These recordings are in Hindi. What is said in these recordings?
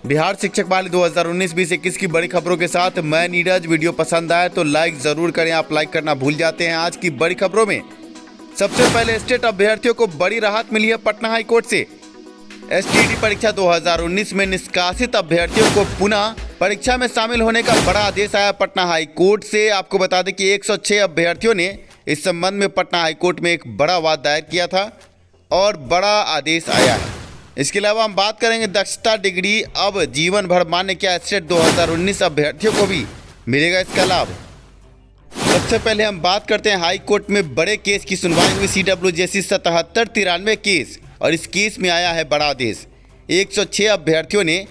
बिहार शिक्षक बहाली 2019-2021 की बड़ी खबरों के साथ मैं नीरज। वीडियो पसंद आए तो लाइक जरूर करें। आप लाइक करना भूल जाते हैं। आज की बड़ी खबरों में सबसे पहले स्टेट अभ्यर्थियों को बड़ी राहत मिली है पटना हाई कोर्ट से। एसटीईटी परीक्षा 2019 में निष्कासित अभ्यर्थियों को पुनः परीक्षा में शामिल होने का बड़ा आदेश आया पटना हाई कोर्ट से। आपको बता दें कि 106 अभ्यर्थियों ने इस संबंध में पटना हाई कोर्ट में एक बड़ा वाद दायर किया था और बड़ा आदेश आया है। इसके अलावा हम बात करेंगे दक्षता डिग्री अब जीवन भर मान्य। क्या स्टेट 2019 अभ्यर्थियों को भी मिलेगा इसका लाभ? सबसे पहले हम बात करते हैं हाई कोर्ट में बड़े केस की सुनवाई हुई। CWJC 7793 केस और इस केस में आया है बड़ा आदेश। 106 अभ्यर्थियों ने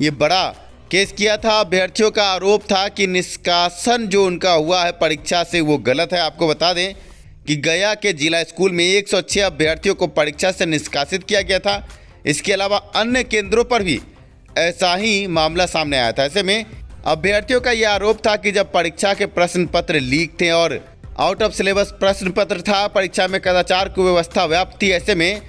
ये बड़ा केस किया था। अभ्यर्थियों का आरोप था कि निष्कासन जो उनका हुआ है परीक्षा से वो गलत है। आपको बता दें कि गया के जिला स्कूल में 106 अभ्यर्थियों को परीक्षा से निष्कासित किया गया था। इसके अलावा अन्य केंद्रों पर भी ऐसा ही मामला सामने आया था। ऐसे में अभ्यर्थियों का यह आरोप था कि जब परीक्षा के प्रश्न पत्र लीक थे और आउट ऑफ सिलेबस प्रश्न पत्र था, परीक्षा में कदाचार की व्यवस्था व्याप्त थी, ऐसे में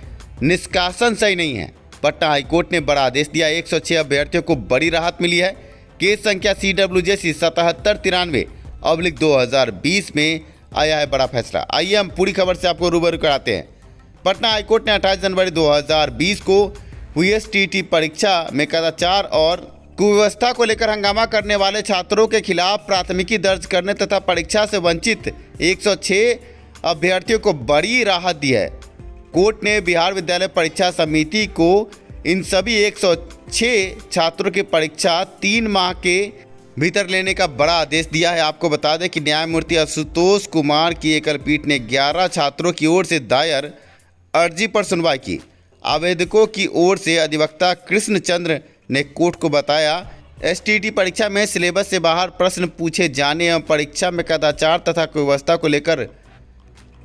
निष्कासन सही नहीं है। पटना हाईकोर्ट ने बड़ा आदेश दिया। 106 अभ्यर्थियों को बड़ी राहत मिली है। केस संख्या CWJC 7793/2020 में आया है बड़ा फैसला। आइए हम पूरी खबर से आपको रूबरू कराते हैं। पटना हाईकोर्ट ने 28 जनवरी 2020 को हुई एसटीईटी परीक्षा में कदाचार और कुव्यवस्था को लेकर हंगामा करने वाले छात्रों के खिलाफ प्राथमिकी दर्ज करने तथा परीक्षा से वंचित 106 अभ्यर्थियों को बड़ी राहत दी है। कोर्ट ने बिहार विद्यालय परीक्षा समिति को इन सभी 106 छात्रों की परीक्षा 3 माह के भीतर लेने का बड़ा आदेश दिया है। आपको बता दें कि न्यायमूर्ति आशुतोष कुमार की एकल पीठ ने 11 छात्रों की ओर से दायर अर्जी पर सुनवाई की। आवेदकों की ओर से अधिवक्ता कृष्णचंद्र ने कोर्ट को बताया, एसटीईटी परीक्षा में सिलेबस से बाहर प्रश्न पूछे जाने एवं परीक्षा में कदाचार तथा कुव्यवस्था को लेकर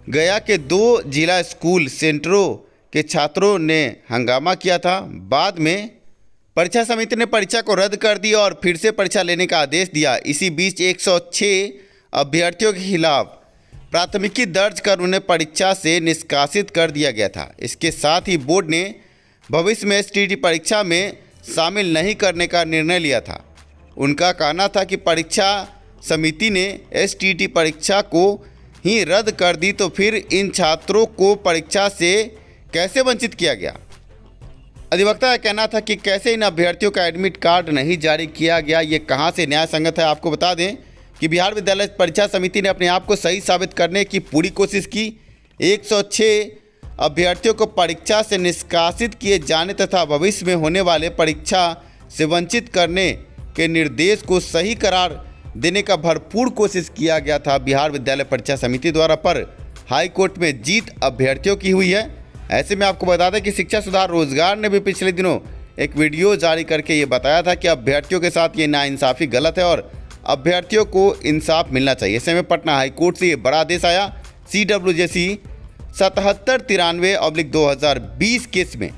गया के 2 जिला स्कूल सेंटरों के छात्रों ने हंगामा किया था। बाद में परीक्षा समिति ने परीक्षा को रद्द कर दी और फिर से परीक्षा लेने का आदेश दिया। इसी बीच 106 अभ्यर्थियों के खिलाफ प्राथमिकी दर्ज कर उन्हें परीक्षा से निष्कासित कर दिया गया था। इसके साथ ही बोर्ड ने भविष्य में एसटीईटी परीक्षा में शामिल नहीं करने का निर्णय लिया था। उनका कहना था कि परीक्षा समिति ने एसटीईटी परीक्षा को ही रद्द कर दी तो फिर इन छात्रों को परीक्षा से कैसे वंचित किया गया। अधिवक्ता का कहना था कि कैसे इन अभ्यर्थियों का एडमिट कार्ड नहीं जारी किया गया, ये कहाँ से न्याय संगत है। आपको बता दें कि बिहार विद्यालय परीक्षा समिति ने अपने आप को सही साबित करने की पूरी कोशिश की। 106 अभ्यर्थियों को परीक्षा से निष्कासित किए जाने तथा भविष्य में होने वाले परीक्षा से वंचित करने के निर्देश को सही करार देने का भरपूर कोशिश किया गया था बिहार विद्यालय परीक्षा समिति द्वारा, पर हाई कोर्ट में जीत अभ्यर्थियों की हुई है। ऐसे में आपको बता दें कि शिक्षा सुधार रोजगार ने भी पिछले दिनों एक वीडियो जारी करके ये बताया था कि अभ्यर्थियों के साथ ये नाइंसाफ़ी गलत है और अभ्यर्थियों को इंसाफ मिलना चाहिए। ऐसे में पटना हाई कोर्ट से ये बड़ा आदेश आया। CWJC 7793/2020 केस में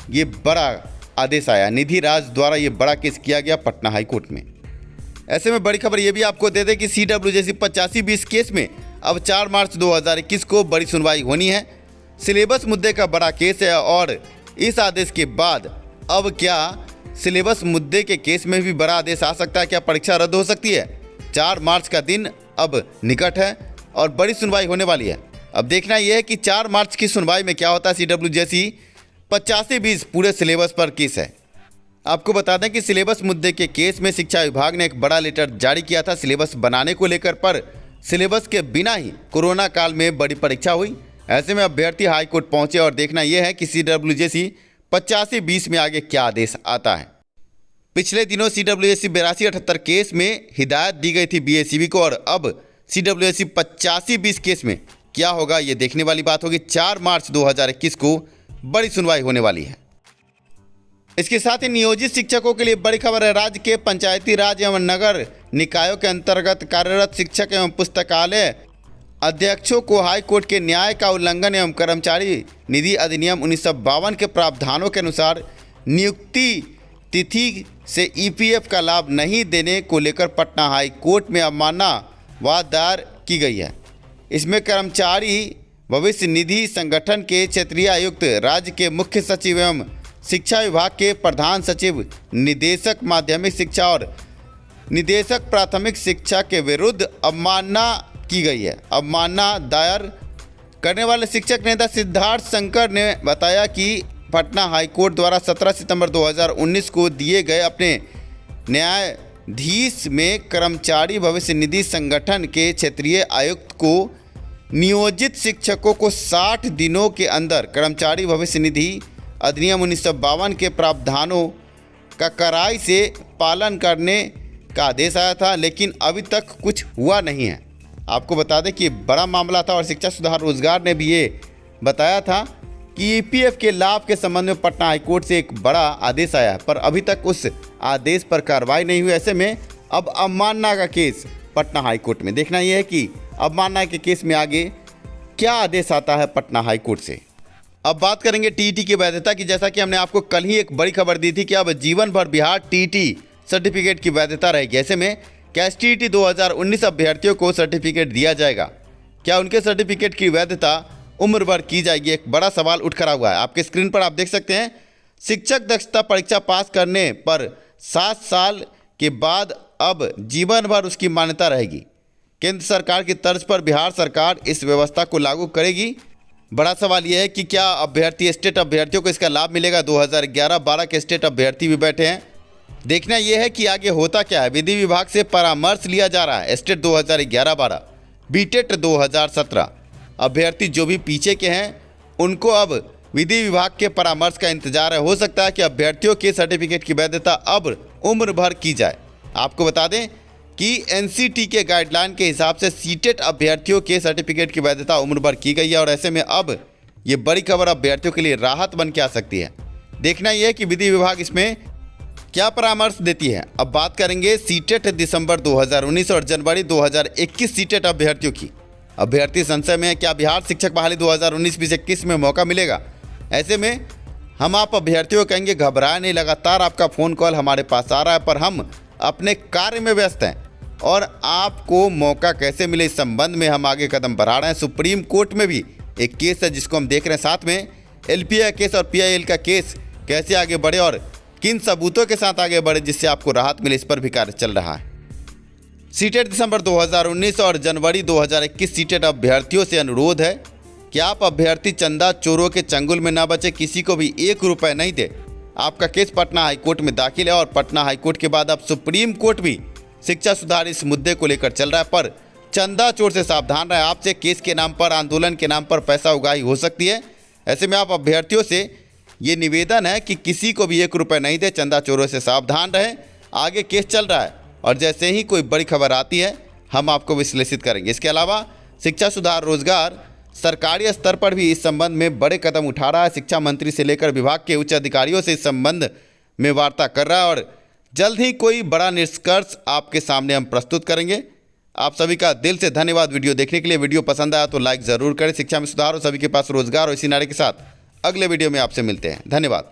ये बड़ा आदेश आया। निधि राज द्वारा ये बड़ा केस किया गया पटना हाई कोर्ट में। ऐसे में बड़ी खबर ये भी आपको दे दें कि CWJC 8520 केस में अब 4 मार्च 2021 को बड़ी सुनवाई होनी है। सिलेबस मुद्दे का बड़ा केस है और इस आदेश के बाद अब क्या सिलेबस मुद्दे के केस में भी बड़ा आदेश आ सकता है? क्या परीक्षा रद्द हो सकती है? 4 मार्च का दिन अब निकट है और बड़ी सुनवाई होने वाली है। अब देखना यह है कि 4 मार्च की सुनवाई में क्या होता है। CWJC 8520 पूरे सिलेबस पर केस है। आपको बता दें कि सिलेबस मुद्दे के केस में शिक्षा विभाग ने एक बड़ा लेटर जारी किया था सिलेबस बनाने को लेकर, पर सिलेबस के बिना ही कोरोना काल में बड़ी परीक्षा हुई। ऐसे में अभ्यर्थी हाई कोर्ट पहुंचे और देखना यह है कि CWJC 8520 में आगे क्या आदेश आता है। पिछले दिनों CWJC 8278 केस में हिदायत दी गई थी BACB को और अब CWJC 8520 केस में क्या होगा ये देखने वाली बात होगी। 4 मार्च 2021 को बड़ी सुनवाई होने वाली है। इसके साथ ही नियोजित शिक्षकों के लिए बड़ी खबर है। राज्य के पंचायती राज एवं नगर निकायों के अंतर्गत कार्यरत शिक्षक एवं पुस्तकालय अध्यक्षों को हाई कोर्ट के न्याय का उल्लंघन एवं कर्मचारी निधि अधिनियम 1952 के प्रावधानों के अनुसार नियुक्ति तिथि से EPF का लाभ नहीं देने को लेकर पटना हाई कोर्ट में अवमानना वाद दायर की गई है। इसमें कर्मचारी भविष्य निधि संगठन के क्षेत्रीय आयुक्त, राज्य के मुख्य सचिव एवं शिक्षा विभाग के प्रधान सचिव, निदेशक माध्यमिक शिक्षा और निदेशक प्राथमिक शिक्षा के विरुद्ध अवमानना की गई है। अवमानना दायर करने वाले शिक्षक नेता सिद्धार्थ शंकर ने बताया कि पटना हाईकोर्ट द्वारा 17 सितंबर 2019 को दिए गए अपने न्यायाधीश में कर्मचारी भविष्य निधि संगठन के क्षेत्रीय आयुक्त को नियोजित शिक्षकों को 60 दिनों के अंदर कर्मचारी भविष्य निधि अधिनियम 1952 के प्रावधानों का कड़ाई से पालन करने का आदेश आया था, लेकिन अभी तक कुछ हुआ नहीं है। आपको बता दें कि बड़ा मामला था और शिक्षा सुधार रोजगार ने भी ये बताया था कि ईपीएफ के लाभ के संबंध में पटना हाईकोर्ट से एक बड़ा आदेश आया, पर अभी तक उस आदेश पर कार्रवाई नहीं हुई। ऐसे में अब अवमानना का केस पटना हाईकोर्ट में, देखना यह है कि अवमानना के केस में आगे क्या आदेश आता है पटना हाईकोर्ट से। अब बात करेंगे टीईटी की वैधता की। जैसा कि हमने आपको कल ही एक बड़ी खबर दी थी कि अब जीवन भर बिहार टीईटी सर्टिफिकेट की वैधता रहेगी। ऐसे में क्या टीईटी 2019 अभ्यर्थियों को सर्टिफिकेट दिया जाएगा? क्या उनके सर्टिफिकेट की वैधता उम्र भर की जाएगी? एक बड़ा सवाल उठ खड़ा हुआ है। आपके स्क्रीन पर आप देख सकते हैं, शिक्षक दक्षता परीक्षा पास करने पर 7 साल के बाद अब जीवन भर उसकी मान्यता रहेगी। केंद्र सरकार की तर्ज पर बिहार सरकार इस व्यवस्था को लागू करेगी। बड़ा सवाल यह है कि क्या अभ्यर्थी, स्टेट अभ्यर्थियों को इसका लाभ मिलेगा? 2011-12 के स्टेट अभ्यर्थी भी बैठे हैं। देखना यह है कि आगे होता क्या है। विधि विभाग से परामर्श लिया जा रहा है। स्टेट 2011-12, बीटेट 2017 अभ्यर्थी जो भी पीछे के हैं उनको अब विधि विभाग के परामर्श का इंतजार है। हो सकता है कि अभ्यर्थियों के सर्टिफिकेट की वैधता अब उम्र भर की जाए। आपको बता दें कि एनसीटी के गाइडलाइन के हिसाब से सीटेट अभ्यर्थियों के सर्टिफिकेट की वैधता उम्र भर की गई है और ऐसे में अब ये बड़ी खबर अभ्यर्थियों के लिए राहत बन के आ सकती है। देखना यह है कि विधि विभाग इसमें क्या परामर्श देती है। अब बात करेंगे सीटेट दिसंबर 2019 और जनवरी 2021 सीटेट अभ्यर्थियों की। अभ्यर्थी संशय में है, क्या बिहार शिक्षक बहाली 2019-21 में मौका मिलेगा? ऐसे में हम आप अभ्यर्थियों कहेंगे घबराए नहीं, लगातार आपका फ़ोन कॉल हमारे पास आ रहा है, पर हम अपने कार्य में व्यस्त हैं और आपको मौका कैसे मिले इस संबंध में हम आगे कदम बढ़ा रहे हैं। सुप्रीम कोर्ट में भी एक केस है जिसको हम देख रहे हैं, साथ में एलपीआई केस और पीआईएल का केस कैसे आगे बढ़े और किन सबूतों के साथ आगे बढ़े जिससे आपको राहत मिले, इस पर भी कार्य चल रहा है। सीटेट दिसंबर 2019 और जनवरी 2021 सीटेट अभ्यर्थियों से अनुरोध है कि आप अभ्यर्थी चंदा चोरों के चंगुल में ना बचे, किसी को भी 1 रुपये नहीं दे। आपका केस पटना हाईकोर्ट में दाखिल है और पटना हाईकोर्ट के बाद अब सुप्रीम कोर्ट भी शिक्षा सुधार इस मुद्दे को लेकर चल रहा है, पर चंदा चोर से सावधान रहे। आपसे केस के नाम पर, आंदोलन के नाम पर पैसा उगाही हो सकती है। ऐसे में आप अभ्यर्थियों से ये निवेदन है कि किसी को भी 1 रुपये नहीं दे, चंदा चोरों से सावधान रहें। आगे केस चल रहा है और जैसे ही कोई बड़ी खबर आती है हम आपको विश्लेषित करेंगे। इसके अलावा शिक्षा सुधार रोजगार सरकारी स्तर पर भी इस संबंध में बड़े कदम उठा रहा है। शिक्षा मंत्री से लेकर विभाग के उच्च अधिकारियों से इस संबंध में वार्ता कर रहा है और जल्द ही कोई बड़ा निष्कर्ष आपके सामने हम प्रस्तुत करेंगे। आप सभी का दिल से धन्यवाद वीडियो देखने के लिए। वीडियो पसंद आया तो लाइक ज़रूर करें। शिक्षा में सुधार हो, सभी के पास रोजगार हो, इसी नारे के साथ अगले वीडियो में आपसे मिलते हैं। धन्यवाद।